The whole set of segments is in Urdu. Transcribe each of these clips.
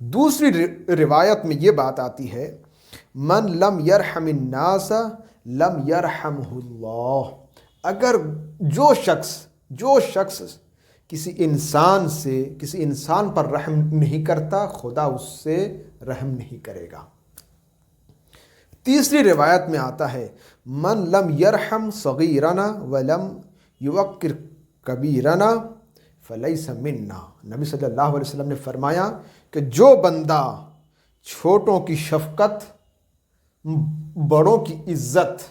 دوسری روایت میں یہ بات آتی ہے من لم یرحم الناس لم یرحمہ اللہ، اگر جو شخص کسی انسان پر رحم نہیں کرتا، خدا اس سے رحم نہیں کرے گا۔ تیسری روایت میں آتا ہے من لم یرحم صغیرنا ولم یوقر کبیرنا فلیس منا، نبی صلی اللہ علیہ وسلم نے فرمایا کہ جو بندہ چھوٹوں کی شفقت، بڑوں کی عزت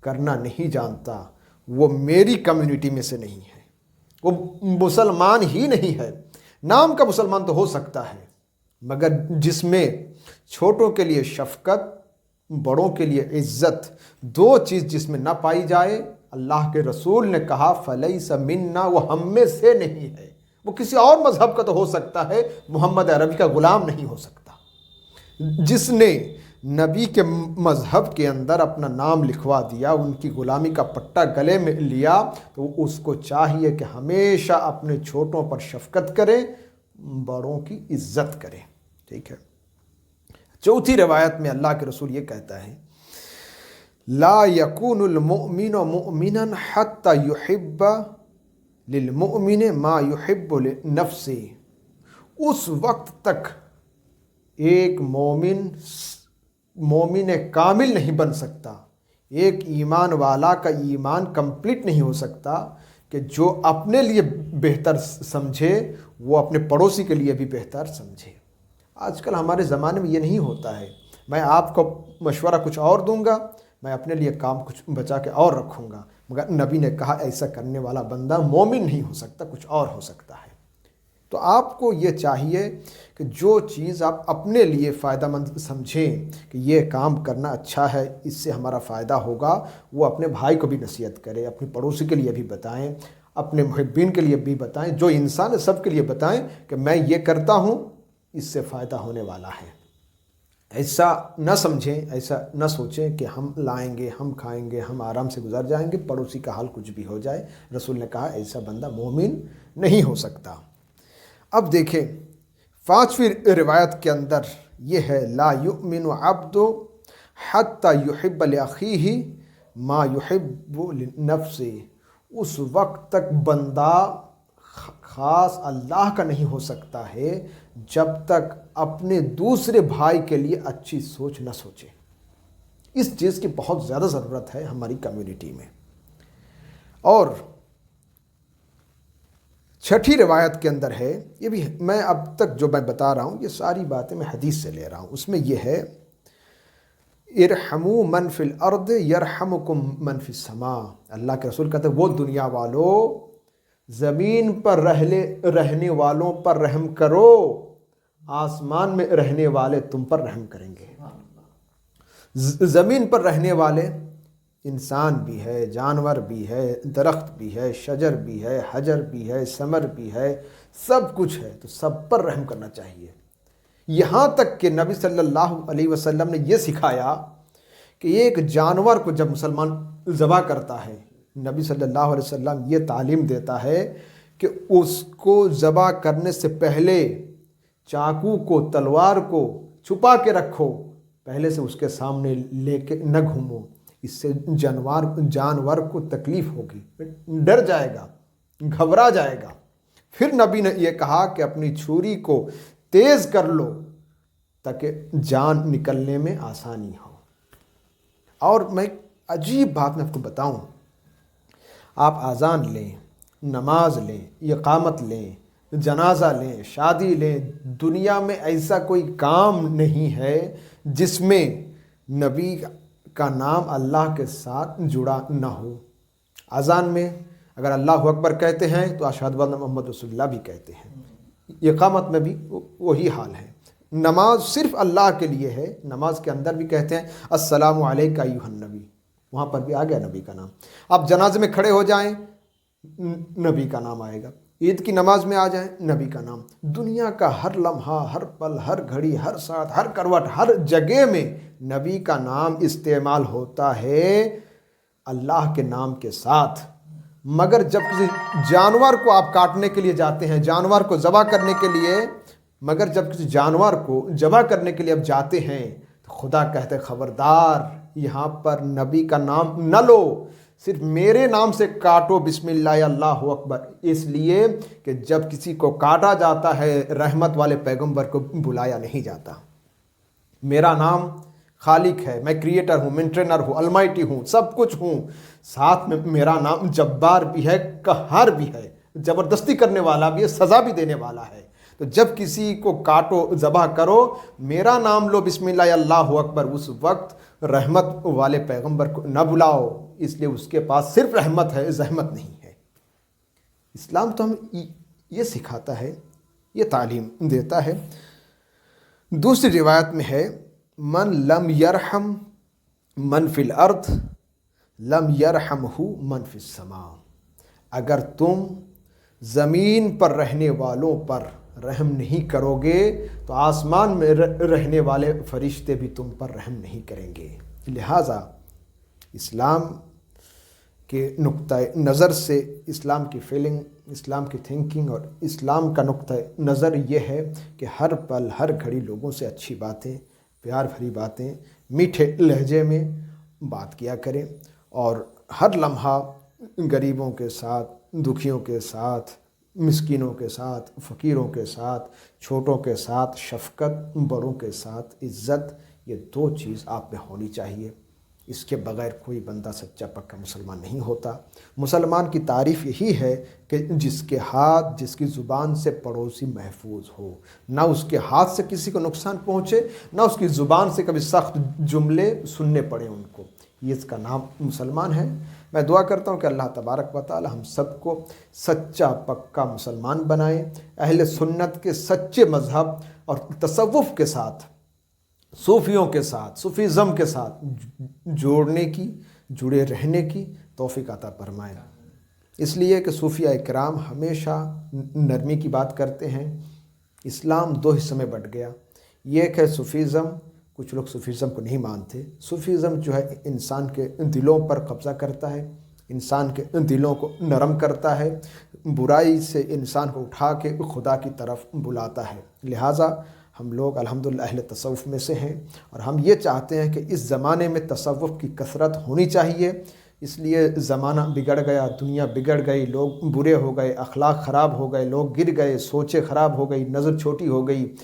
کرنا نہیں جانتا، وہ میری کمیونٹی میں سے نہیں ہے، وہ مسلمان ہی نہیں ہے۔ نام کا مسلمان تو ہو سکتا ہے، مگر جس میں چھوٹوں کے لیے شفقت، بڑوں کے لیے عزت، دو چیز جس میں نہ پائی جائے، اللہ کے رسول نے کہا فلیس منا، وہ ہم میں سے نہیں ہے۔ وہ کسی اور مذہب کا تو ہو سکتا ہے، محمد عربی کا غلام نہیں ہو سکتا۔ جس نے نبی کے مذہب کے اندر اپنا نام لکھوا دیا، ان کی غلامی کا پٹا گلے میں لیا، تو اس کو چاہیے کہ ہمیشہ اپنے چھوٹوں پر شفقت کرے، بڑوں کی عزت کرے۔ ٹھیک ہے۔ چوتھی روایت میں اللہ کے رسول یہ کہتا ہے لا یکون المؤمن مؤمنا حتی یحب للمؤمن ما یحب لنفسه، اس وقت تک ایک مومن کامل نہیں بن سکتا، ایک ایمان والا کا ایمان کمپلیٹ نہیں ہو سکتا کہ جو اپنے لیے بہتر سمجھے وہ اپنے پڑوسی کے لیے بھی بہتر سمجھے۔ آج کل ہمارے زمانے میں یہ نہیں ہوتا ہے، میں آپ کو مشورہ کچھ اور دوں گا، میں اپنے لیے کام کچھ بچا کے اور رکھوں گا، مگر نبی نے کہا ایسا کرنے والا بندہ مومن نہیں ہو سکتا، کچھ اور ہو سکتا ہے۔ تو آپ کو یہ چاہیے کہ جو چیز آپ اپنے لیے فائدہ مند سمجھیں کہ یہ کام کرنا اچھا ہے، اس سے ہمارا فائدہ ہوگا، وہ اپنے بھائی کو بھی نصیحت کریں، اپنے پڑوسی کے لیے بھی بتائیں، اپنے محبین کے لیے بھی بتائیں، جو انسان ہے سب کے لیے بتائیں کہ میں یہ کرتا ہوں، اس سے فائدہ ہونے والا ہے۔ ایسا نہ سمجھیں، ایسا نہ سوچیں کہ ہم لائیں گے، ہم کھائیں گے، ہم آرام سے گزر جائیں گے، پڑوسی کا حال کچھ بھی ہو جائے۔ رسول نے کہا ایسا بندہ مومن نہیں ہو سکتا۔ اب دیکھیں پانچویں روایت کے اندر یہ ہے لا یؤمن عبد حتی یحب لاخیہ ما یحب لنفسہ، اس وقت تک بندہ خاص اللہ کا نہیں ہو سکتا ہے جب تک اپنے دوسرے بھائی کے لیے اچھی سوچ نہ سوچے۔ اس چیز کی بہت زیادہ ضرورت ہے ہماری کمیونٹی میں۔ اور چھٹی روایت کے اندر ہے، یہ بھی میں اب تک جو میں بتا رہا ہوں یہ ساری باتیں میں حدیث سے لے رہا ہوں، اس میں یہ ہے ارحموا من فی الارض یرحمکم من فی السماء، اللہ کے رسول کہتے ہیں وہ دنیا والو زمین پر رہنے والوں پر رحم کرو، آسمان میں رہنے والے تم پر رحم کریں گے۔ زمین پر رہنے والے انسان بھی ہے، جانور بھی ہے، درخت بھی ہے، شجر بھی ہے، حجر بھی ہے، ثمر بھی ہے، سب کچھ ہے، تو سب پر رحم کرنا چاہیے۔ یہاں تک کہ نبی صلی اللہ علیہ وسلم نے یہ سکھایا کہ ایک جانور کو جب مسلمان ذبح کرتا ہے، نبی صلی اللہ علیہ وسلم یہ تعلیم دیتا ہے کہ اس کو ذبح کرنے سے پہلے چاقو کو، تلوار کو چھپا کے رکھو، پہلے سے اس کے سامنے لے کے نہ گھومو، اس سے جانور کو تکلیف ہوگی، ڈر جائے گا، گھبرا جائے گا۔ پھر نبی نے یہ کہا کہ اپنی چھری کو تیز کر لو تاکہ جان نکلنے میں آسانی ہو۔ اور میں عجیب بات میں آپ کو بتاؤں، آپ اذان لیں، نماز لیں، اقامت لیں، جنازہ لیں، شادی لیں، دنیا میں ایسا کوئی کام نہیں ہے جس میں نبی کا نام اللہ کے ساتھ جڑا نہ ہو۔ اذان میں اگر اللہ اکبر کہتے ہیں تو اشہد ان محمد رسول اللہ بھی کہتے ہیں، اقامت میں بھی وہی حال ہے۔ نماز صرف اللہ کے لیے ہے، نماز کے اندر بھی کہتے ہیں السلام علیکہ ایھا النبی، وہاں پر بھی آ گیا نبی کا نام۔ آپ جنازے میں کھڑے ہو جائیں نبی کا نام آئے گا، عید کی نماز میں آ جائیں نبی کا نام۔ دنیا کا ہر لمحہ، ہر پل، ہر گھڑی، ہر ساتھ، ہر کروٹ، ہر جگہ میں نبی کا نام استعمال ہوتا ہے اللہ کے نام کے ساتھ۔ مگر جب کسی جانور کو آپ کاٹنے کے لیے جاتے ہیں، جانور کو ذبح کرنے کے لیے، مگر جب کسی جانور کو ذبح کرنے کے لیے اب جاتے ہیں تو خدا کہتے خبردار یہاں پر نبی کا نام نہ لو، صرف میرے نام سے کاٹو، بسم اللہ اللہ اکبر، اس لیے کہ جب کسی کو کاٹا جاتا ہے رحمت والے پیغمبر کو بلایا نہیں جاتا۔ میرا نام خالق ہے، میں کریٹر ہوں، مینٹینر ہوں، المائٹی ہوں، سب کچھ ہوں، ساتھ میں میرا نام جبار بھی ہے، قہار بھی ہے، زبردستی کرنے والا بھی ہے، سزا بھی دینے والا ہے۔ تو جب کسی کو کاٹو، ذبح کرو، میرا نام لو، بسم اللہ اللہ اکبر، اس وقت رحمت والے پیغمبر کو نہ بلاؤ، اس لیے اس کے پاس صرف رحمت ہے، زحمت نہیں ہے۔ اسلام تو ہم یہ سکھاتا ہے، یہ تعلیم دیتا ہے۔ دوسری روایت میں ہے من لم یرحم من فی الارض لم یرحمہ من فی السماء، اگر تم زمین پر رہنے والوں پر رحم نہیں کرو گے تو آسمان میں رہنے والے فرشتے بھی تم پر رحم نہیں کریں گے۔ لہٰذا اسلام کے نقطہ نظر سے، اسلام کی فیلنگ، اسلام کی تھنکنگ اور اسلام کا نقطہ نظر یہ ہے کہ ہر پل ہر گھڑی لوگوں سے اچھی باتیں، پیار بھری باتیں، میٹھے لہجے میں بات کیا کریں، اور ہر لمحہ غریبوں کے ساتھ، دکھیوں کے ساتھ، مسکینوں کے ساتھ، فقیروں کے ساتھ، چھوٹوں کے ساتھ شفقت، بڑوں کے ساتھ عزت، یہ دو چیز آپ میں ہونی چاہیے۔ اس کے بغیر کوئی بندہ سچا پکا مسلمان نہیں ہوتا۔ مسلمان کی تعریف یہی ہے کہ جس کے ہاتھ، جس کی زبان سے پڑوسی محفوظ ہو، نہ اس کے ہاتھ سے کسی کو نقصان پہنچے، نہ اس کی زبان سے کبھی سخت جملے سننے پڑے ان کو، یہ اس کا نام مسلمان ہے۔ میں دعا کرتا ہوں کہ اللہ تبارک و تعالی ہم سب کو سچا پکا مسلمان بنائے، اہل سنت کے سچے مذہب اور تصوف کے ساتھ، صوفیوں کے ساتھ، صوفیزم کے ساتھ جوڑنے کی، جڑے رہنے کی توفیق عطا فرمائے۔ اس لیے کہ صوفیہ اکرام ہمیشہ نرمی کی بات کرتے ہیں۔ اسلام دو حصوں میں بٹ گیا، ایک ہے صوفیزم، کچھ لوگ صوفیزم کو نہیں مانتے۔ صوفیزم جو ہے انسان کے دلوں پر قبضہ کرتا ہے، انسان کے دلوں کو نرم کرتا ہے، برائی سے انسان کو اٹھا کے خدا کی طرف بلاتا ہے۔ لہٰذا ہم لوگ الحمدللہ اہل تصوف میں سے ہیں، اور ہم یہ چاہتے ہیں کہ اس زمانے میں تصوف کی کثرت ہونی چاہیے۔ اس لیے زمانہ بگڑ گیا، دنیا بگڑ گئی، لوگ برے ہو گئے، اخلاق خراب ہو گئے، لوگ گر گئے، سوچیں خراب ہو گئی، نظر چھوٹی ہو گئی،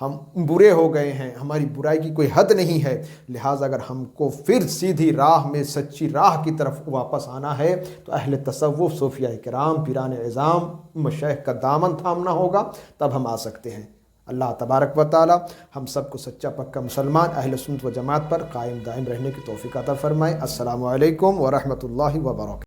ہم برے ہو گئے ہیں، ہماری برائی کی کوئی حد نہیں ہے۔ لہٰذا اگر ہم کو پھر سیدھی راہ میں، سچی راہ کی طرف واپس آنا ہے تو اہل تصوف، صوفیہ اکرام، پیران اعظام، مشائخ کا دامن تھامنا ہوگا، تب ہم آ سکتے ہیں۔ اللہ تبارک و تعالی ہم سب کو سچا پکا مسلمان، اہل سنت و جماعت پر قائم دائم رہنے کی توفیق عطا فرمائے۔ السلام علیکم ورحمۃ اللہ وبرکاتہ۔